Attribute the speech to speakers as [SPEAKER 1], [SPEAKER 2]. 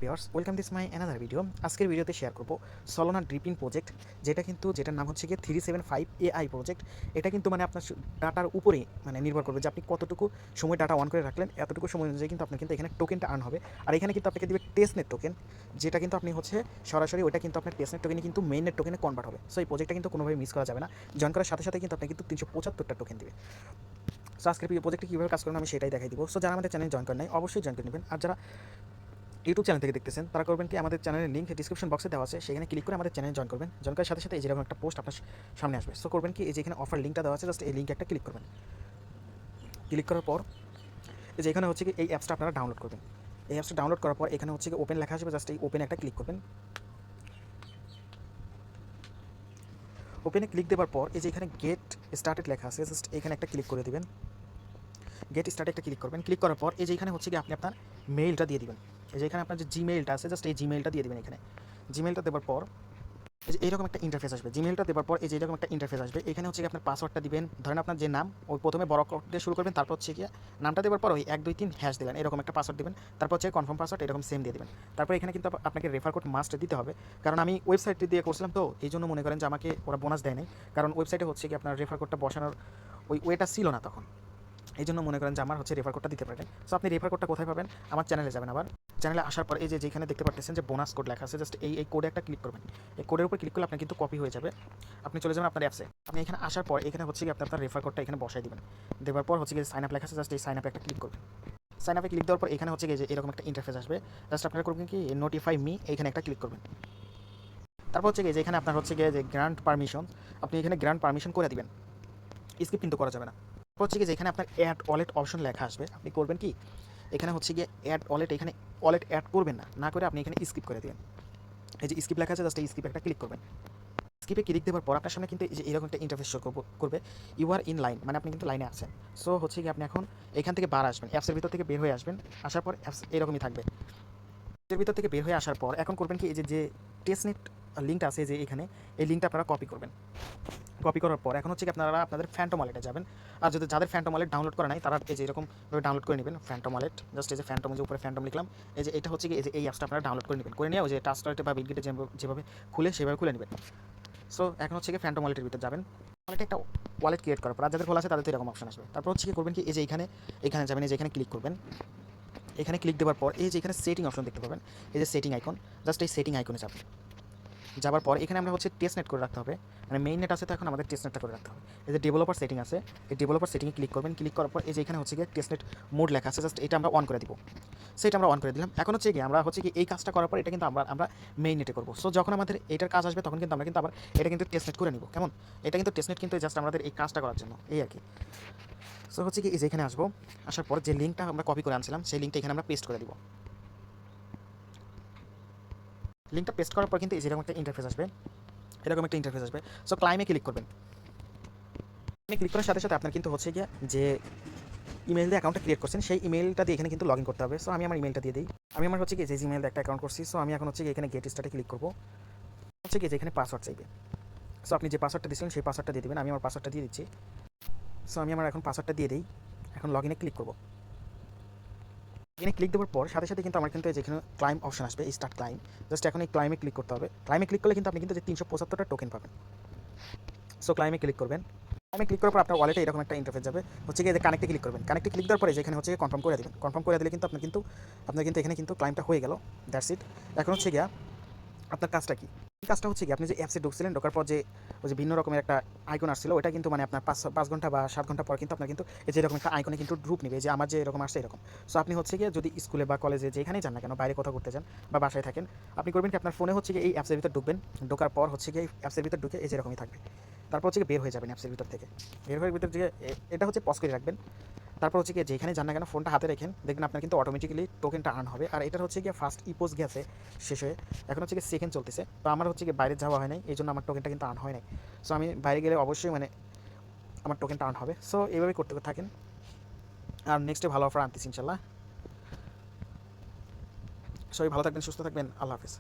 [SPEAKER 1] Viewers welcome this my another video. আজকের ভিডিওতে share করব সলোনা ড্রিপিং প্রজেক্ট, যেটার নাম হচ্ছে গিয়ে 375 AI প্রজেক্ট। এটা কিন্তু মানে আপনার ডাটার উপরে মানে নির্ভর করবে যে আপনি কতটুকু সময় ডাটা অন করে রাখলেন, এতটুকু সময় অনুযায়ী কিন্তু আপনার কিন্তু এখানে টোকেনটা আর্ন হবে। আর এখানে কিন্তু আপনাকে দিবে টেস্টনেট টোকেন, যেটা কিন্তু আপনি হচ্ছে সরাসরি ওইটা কিন্তু আপনার টেস্টনেট টোকেনে কিন্তু মেইননেট টোকেনে কনভার্ট হবে। সো এই প্রজেক্টটা কিন্তু কোনোভাবে মিস করা যাবে না। জয়েন করার সাথে সাথে কিন্তু আপনি কিন্তু 375টা টোকেন দিবে। সো আজকের প্রজেক্টে কীভাবে কাজ করবেন আমি সেটাই দেখাই দিব। সো যারা আমাদের চ্যানেল জয়েন করেন নাই অবশ্যই জয়েন করে নেবেন। আর যারা ইউটিউব চ্যানেল থেকে দেখতেছেন তারা করবেন কি, আমাদের চ্যানেলের লিঙ্ক ডিসক্রিপশন বক্সে দেওয়া আছে, সেখানে ক্লিক করে আমাদের চ্যানেলে জয়েন করবেন। জয়েন করার সাথে সাথে এই যেরকম একটা পোস্ট আপনার সামনে আসবে। সো করবেন কি, এই যে এখানে অফার লিঙ্কটা দেওয়া আছে, জাস্ট এই লিঙ্কে একটা ক্লিক করবেন। ক্লিক করার পর এই যে এখানে হচ্ছে কি এই অ্যাপসটা আপনারা ডাউনলোড করবেন। এই অ্যাপসটা ডাউনলোড করার পর এখানে হচ্ছে কি ওপেন লেখা আসবে, জাস্ট এই ওপেন একটা ক্লিক করবেন। ওপেনে ক্লিক দেওয়ার পর এই যে এখানে গেট স্টার্টেড লেখা আছে, জাস্ট এখানে একটা ক্লিক করে দেবেন। গেট স্টার্টে একটা ক্লিক করবেন। ক্লিক করার পর এই যে এখানে হচ্ছে কি আপনি আপনার মেইলটা দিয়ে দিবেন। এই যে এখানে আপনার যে জিমেইলটা আছে, জাস্ট এই জিমেইলটা দিয়ে দেবেন। এখানে জিমেইলটা দেওয়ার পর এই যে এইরকম একটা ইন্টারফেস আসবে। জিমেইলটা দেওয়ার পর এই যে এরকম একটা ইন্টারফেস আসবে। এখানে হচ্ছে কি আপনার পাসওয়ার্ডটা দিবেন। ধরেন আপনার যে নাম, ওই প্রথমে বড় দিয়ে শুরু করবেন, তারপর হচ্ছে গিয়ে নামটা দেওয়ার পর ওই 1 2 3 হ্যাশ দেবেন, এরকম একটা পাসওয়ার্ড দেবেন। তারপর হচ্ছে কনফার্ম পাসওয়ার্ড এরকম সেম দিয়ে দেবেন। তারপর এখানে কিন্তু আপনাকে রেফার কোড মাস্ট দিতে হবে, কারণ আমি ওয়েবসাইটটি দিয়ে করছিলাম, তো এই জন্য মনে করেন যে আমাকে ওরা বোনাস দেয় নাই, কারণ ওয়েবসাইটে হচ্ছে কি আপনার রেফার কোডটা বসানোর ওই ওয়েটা ছিল না তখন। এই জন্য মনে করেন যে আমার হচ্ছে রেফার কোডটা দিতে পারেন। সো আপনি রেফার কোডটা কোথায় পাবেন? আমার চ্যানেলে যাবেন। আবার চ্যানেলে আসার পর এই যে যেখানে দেখতে পাচ্ছেন যে বোনাস কোড লেখা আছে, জাস্ট এই কোডে একটা ক্লিক করবেন। এই কোডের উপর ক্লিক করলে আপনি কিন্তু কপি হয়ে যাবে, আপনি চলে যাবেন আপনার অ্যাপসে। আপনি এখানে আসার পর এখানে হচ্ছে কি আপনি আপনার রেফার কোডটা এখানে বসাই দিবেন। দেওয়ার পর হচ্ছে কি সাইন আপ লেখা আছে, জাস্ট এই সাইন আপে একটা ক্লিক করবেন। সাইন আপে ক্লিক দেওয়ার পর এখানে হচ্ছে কি যে এরকম একটা ইন্টারফেস আসবে, জাস্ট আপনারা করবেন কি নোটিফাই মি, এখানে একটা ক্লিক করবেন। তারপর হচ্ছে কি যে এখানে আপনার হচ্ছে গিয়ে যে গ্রান্ট পারমিশন, আপনি এখানে গ্রান্ট পারমিশন করে দিবেন। স্কিপ কিন্তু করা যাবে না। হচ্ছে কি যে এখানে আপনার অ্যাড ওয়ালেট অপশন লেখা আসবে, আপনি করবেন কি এখানে হচ্ছে গিয়ে অ্যাড ওয়ালেট, এখানে ওয়ালেট অ্যাড করবেন না, না করে আপনি এখানে স্কিপ করে দেবেন। এই যে স্কিপ লেখা আছে, জাস্ট এই স্কিপে একটা ক্লিক করবেন। স্কিপে ক্লিক দেওয়ার পর আপনার সামনে কিন্তু এই যে এরকম একটা ইন্টারফেস শো করবে, ইউ আর ইন লাইন, মানে আপনি কিন্তু লাইনে আছেন। সো হচ্ছে কি আপনি এখন এখান থেকে বার আসবেন, অ্যাপসের ভিতর থেকে বের হয়ে আসবেন। আসার পর অ্যাপস এরকমই থাকবে। এর ভিতর থেকে বের হয়ে আসার পর এখন করবেন কি, এই যে টেস্টনেট লিঙ্কটা আছে যে এখানে, এই লিঙ্কটা আপনারা কপি করবেন। কপি করার পর এখন হচ্ছে কি আপনারা আপনাদের ফ্যান্টম ওয়ালেটে যাবেন। আর যদি যাদের ফ্যান্টম ওয়ালেট ডাউনলোড করা নাই তারা এই যে এরকমভাবে ডাউনলোড করে নেবেন ফ্যান্টম ওয়ালেট। জাস্ট এই যে ফ্যান্টম, যে উপরে ফ্যান্টম লিখলাম, এই যে এটা হচ্ছে কি এই যে এই অ্যাপসটা আপনারা ডাউনলোড করে নেবেন। করে নিয়ে ওই যে টাচটাইটে বা বিটগেটে যেভাবে খুলে সেভাবে খুলে নেবেন। সো এখন হচ্ছে কি ফ্যান্টম ওয়ালেটের ভিতরে যাবেন। ওয়ালেটে একটা ওয়ালেট ক্রিয়েট করার পর আর যাদের খোলা আছে তাদের তো এরকম অপশন আসবে। তারপর হচ্ছে কি করবেন কি, এই যে এখানে যাবেন, এই যে এখানে ক্লিক করবেন। এখানে ক্লিক দেওয়ার পর এই যে এখানে সেটিং অপশন দেখতে পাবেন, এই যে সেটিং আইকন, জাস্ট এই সেটিং আইকনে যাবেন। যাওয়ার পর এখানে আমরা হচ্ছে টেস্টনেট করে রাখতে হবে, মানে মেইন নেট আছে তো এখন আমাদের টেস্টনেটটা করে রাখতে হবে। এই যে ডেভেলপার সেটিং আছে, এই ডেভেলপার সেটিংয়ে ক্লিক করবেন। ক্লিক করার পর এই যে এখানে হচ্ছে গিয়ে টেস্টনেট মোড লেখা আছে, জাস্ট এটা আমরা অন করে দিব। সেটা আমরা অন করে দিলাম। এখন হচ্ছে কি আমরা হচ্ছে কি এই কাজটা করার পর এটা কিন্তু আমরা মেইন নেটে করবো। সো যখন আমাদের এটার কাজ আসবে তখন কিন্তু আমরা কিন্তু আবার এটা কিন্তু টেস্টনেট করে নিব। কেমন? এটা কিন্তু টেস্টনেট কিন্তু জাস্ট আমাদের এই কাজটা করার জন্য, এই আর কি। সো হচ্ছে কি এই যে এখানে আসবো, আসার পর যে লিঙ্কটা আমরা কপি করে আনছিলাম সেই লিঙ্কটা এখানে আমরা পেস্ট করে দিব। লিঙ্কটা পেস্ট করার পর কিন্তু এই যেরকম একটা ইন্টারফেস আসবে, এরকম একটা ইন্টারফেস আসবে। সো ক্লাইমে ক্লিক করবেন। ক্লিক করার সাথে সাথে আপনার কিন্তু হচ্ছে গিয়ে যে ইমেল দিয়ে অ্যাকাউন্টটা ক্রিয়েট করছেন সেই ইমেলটা দিয়ে এখানে কিন্তু লগ ইন করতে হবে। সো আমি আমার ইমেলটা দিয়ে দিই। আমি আমার হচ্ছে কি যে জিমেল একটা অ্যাকাউন্ট করছি, সো আমি এখন হচ্ছে কি এখানে গেট স্টার্টে ক্লিক করবো। হচ্ছে কি যে এখানে পাসওয়ার্ড চাইবে। সো আপনি যে পাসওয়ার্ডটা দিয়েছিলেন সেই পাসওয়ার্ডটা দিয়ে দেবেন। আমি আমার পাসওয়ার্ডটা দিয়ে দিচ্ছি। সো আমি আমার এখন পাসওয়ার্ডটা দিয়ে দিই। এখন লগ ইনে ক্লিক করবো। এখানে ক্লিক দেওয়ার পর সাথে সাথে কিন্তু আমার কিন্তু যেখানে ক্লাইম অপশন আসবে, স্টার্ট ক্লাইম, জাস্ট এখন এই ক্লাইমে ক্লিক করতে হবে। ক্লাইমে ক্লিক করলে কিন্তু আপনি কিন্তু যে 375টা টোকেন পাবেন। সো ক্লাইমে ক্লিক করবেন। ক্লাইমে ক্লিক করার পর আপনার ওয়ালেটে এরকম একটা ইন্টারফেস যাবে, হচ্ছে গিয়ে কানেক্টে ক্লিক করবেন। কানেক্টে ক্লিক দেওয়ার পরে যেখানে হচ্ছে কনফার্ম করে দেবেন। কনফার্ম করে দিলে কিন্তু আপনার কিন্তু এখানে কিন্তু ক্লাইমটা হয়ে গেল। That's it. এখন হচ্ছে গিয়া আপনার কাজটা কি? এই কাজটা হচ্ছে কি আপনি যে অ্যাপসে ঢুকছিলেন, ঢোকার পর যে ওই যে ভিন্ন রকমের একটা আইকন আসছিল, ওটা কিন্তু মানে আপনার 5 ঘন্টা বা 7 ঘন্টা পর কিন্তু আপনার কিন্তু এই যে এরকম একটা আইকনে কিন্তু রূপ নেবে, যে আমার যে এরকম আসছে এরকম। সো আপনি হচ্ছে গিয়ে যদি স্কুলে বা কলেজে যেখানেই যান না কেন, বাইরে কোথাও ঘুরতে যান বা বাসায় থাকেন, আপনি করবেন কি আপনার ফোনে হচ্ছে গিয়ে এই অ্যাপসের ভিতর ঢুকবেন। ঢোকার পর হচ্ছে গিয়ে অ্যাপসের ভিতর ঢুকে এই যে এরকমই থাকবে। তারপর হচ্ছে বের হয়ে যাবেন অ্যাপসের ভিতর থেকে। বের হয়ে ভিতর থেকে এটা হচ্ছে পজ করে রাখবেন। তারপর হচ্ছে গিয়ে যেখানে যান না কেন ফোনটা হাতে রেখেন, দেখবেন আপনার কিন্তু অটোমেটিক্যালি টোকেনটা আর্ন হবে। আর এটার হচ্ছে গিয়ে ফার্স্ট ইপোজ গেছে শেষ হয়ে, এখন হচ্ছে গিয়ে সেকেন্ড চলতেছে। তো আমার হচ্ছে গিয়ে বাইরে যাওয়া হয় নাই, এই জন্য আমার টোকেনটা কিন্তু আর্ন হয় নাই। সো আমি বাইরে গেলে অবশ্যই মানে আমার টোকেনটা আর্ন হবে। সো এইভাবেই করতে থাকেন। আর নেক্সটে ভালো অফার আনতেছি ইনশাল্লাহ। সবাই ভালো থাকবেন, সুস্থ থাকবেন। আল্লাহ হাফিজ।